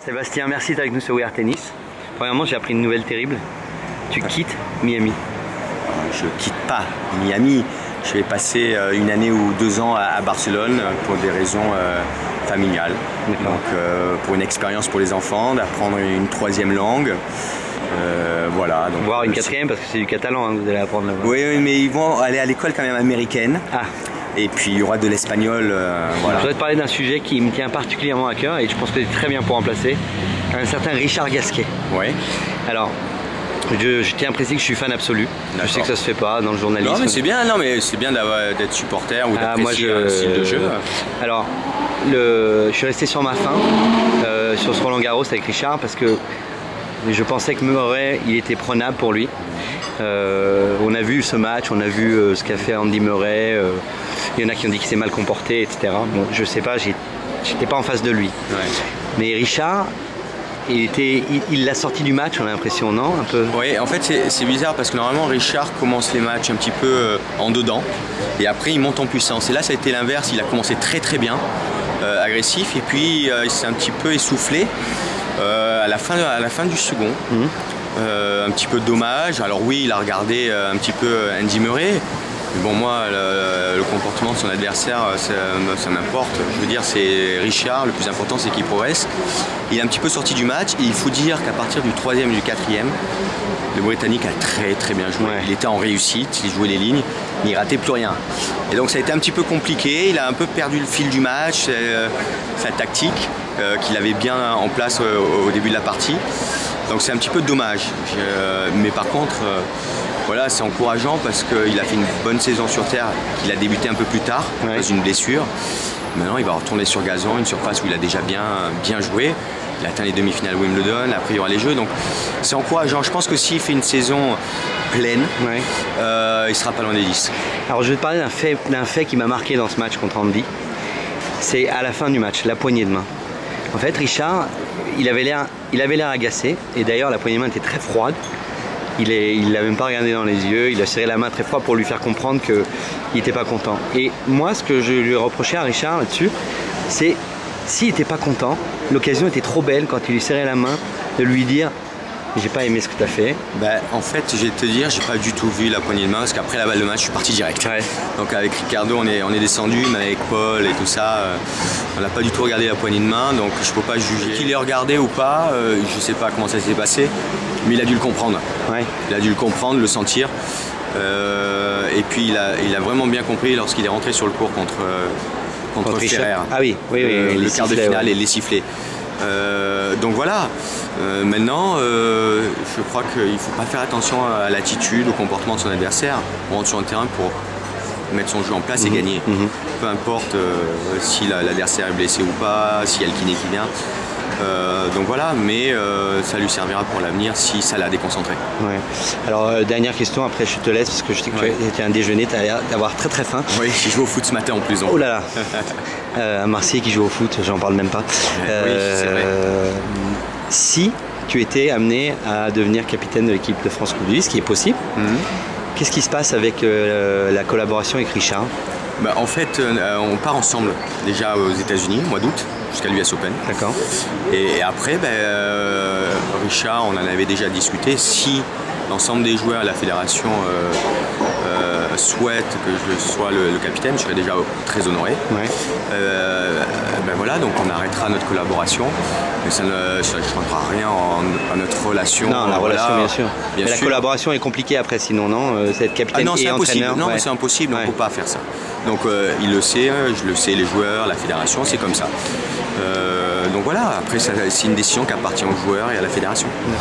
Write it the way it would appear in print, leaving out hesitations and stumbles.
Sébastien, merci d'être avec nous sur We Are Tennis. Premièrement, j'ai appris une nouvelle terrible. Tu quittes Miami. Je quitte pas Miami. Je vais passer une année ou 2 ans à Barcelone pour des raisons familiales. Donc pour une expérience pour les enfants, d'apprendre une 3e langue. Voilà. Donc, voire une 4e parce que c'est du catalan que vous allez apprendre là-bas. Oui, mais ils vont aller à l'école quand même américaine. Ah. Et puis il y aura de l'espagnol. Voilà. Je voudrais te parler d'un sujet qui me tient particulièrement à cœur et je pense que tu es très bien pour remplacer. Un certain Richard Gasquet. Oui. Alors, je tiens à préciser que je suis fan absolu. Je sais que ça se fait pas dans le journalisme. Non mais c'est bien, d'être supporter ou d'apprécier un style de jeu. Alors, je suis resté sur ma faim sur ce Roland Garros avec Richard parce que je pensais que Murray, il était prenable pour lui. On a vu ce match, on a vu ce qu'a fait Andy Murray. Il y en a qui ont dit qu'il s'est mal comporté, etc. Bon, je sais pas, j'étais pas en face de lui. Ouais. Mais Richard, il l'a sorti du match, on a l'impression, non? Un peu. Oui, en fait c'est bizarre parce que normalement Richard commence les matchs un petit peu en dedans et après il monte en puissance. Et là ça a été l'inverse, il a commencé très très bien, agressif, et puis il s'est un petit peu essoufflé à la fin du second. Un petit peu dommage. Alors oui, il a regardé un petit peu Andy Murray. Mais bon, moi, le comportement de son adversaire, ça m'importe. Je veux dire, c'est Richard, le plus important, c'est qu'il progresse. Il est un petit peu sorti du match et il faut dire qu'à partir du 3e et du 4e, le Britannique a très très bien joué. Ouais. Il était en réussite, il jouait les lignes, mais il ratait plus rien. Et donc ça a été un petit peu compliqué. Il a un peu perdu le fil du match, sa tactique qu'il avait bien en place au début de la partie. Donc c'est un petit peu dommage. Mais par contre, voilà, c'est encourageant parce qu'il a fait une bonne saison sur terre, qu'il a débuté un peu plus tard, à cause d'une blessure. Maintenant, il va retourner sur gazon, une surface où il a déjà bien joué. Il a atteint les demi-finales Wimbledon, après il y aura les Jeux. Donc c'est encourageant. Je pense que s'il fait une saison pleine, il ne sera pas loin des 10. Alors je vais te parler d'un fait qui m'a marqué dans ce match contre Andy. C'est à la fin du match, la poignée de main. En fait, Richard, il avait l'air agacé, et d'ailleurs la poignée de main était très froide. Il l'a même pas regardé dans les yeux, il a serré la main très fort pour lui faire comprendre qu'il n'était pas content. Et moi, ce que je lui reprochais à Richard là-dessus, c'est s'il n'était pas content, l'occasion était trop belle quand il lui serrait la main de lui dire « j'ai pas aimé ce que tu as fait ». En fait, je vais te dire, j'ai pas du tout vu la poignée de main parce qu'après la balle de match, je suis parti direct. Ouais. Donc avec Ricardo, on est descendu, mais avec Paul et tout ça, on n'a pas du tout regardé la poignée de main, donc je peux pas juger. Qu'il ait regardé ou pas, je sais pas comment ça s'est passé, mais il a dû le comprendre. Ouais. Il a dû le comprendre, le sentir. Et puis il a vraiment bien compris lorsqu'il est rentré sur le court contre Ferrer. Ah oui, le quart de finale et les sifflets. Donc voilà, maintenant je crois qu'il ne faut pas faire attention à l'attitude, au comportement de son adversaire. On rentre sur un terrain pour mettre son jeu en place et gagner. Peu importe si l'adversaire est blessé ou pas, s'il y a le kiné qui vient. Donc voilà, mais ça lui servira pour l'avenir si ça l'a déconcentré. Ouais. Alors dernière question, après je te laisse parce que je sais que tu as un déjeuner, tu as l'air d'avoir très très faim. Oui, j'ai joué au foot ce matin en plus. Donc. Oh là là. À Marseille qui joue au foot, j'en parle même pas. Oui, c'est vrai. Si tu étais amené à devenir capitaine de l'équipe de France Coupe du Vice, ce qui est possible, qu'est-ce qui se passe avec la collaboration avec Richard? En fait, on part ensemble déjà aux États-Unis au mois d'août jusqu'à l'US Open. D'accord. Et après, Richard, on en avait déjà discuté. Si l'ensemble des joueurs et la fédération souhaitent que je sois le capitaine, je serais déjà très honoré. Ouais. Voilà, donc on arrêtera notre collaboration, mais ça ne changera rien à notre relation. Non, la relation, bien sûr. Mais la collaboration est compliquée après, sinon, non? C'est être capitaine et entraîneur. Non, c'est impossible, on ne peut pas faire ça. Donc il le sait, je le sais, les joueurs, la fédération, c'est comme ça. Donc voilà, après c'est une décision qui appartient aux joueurs et à la fédération. Ouais.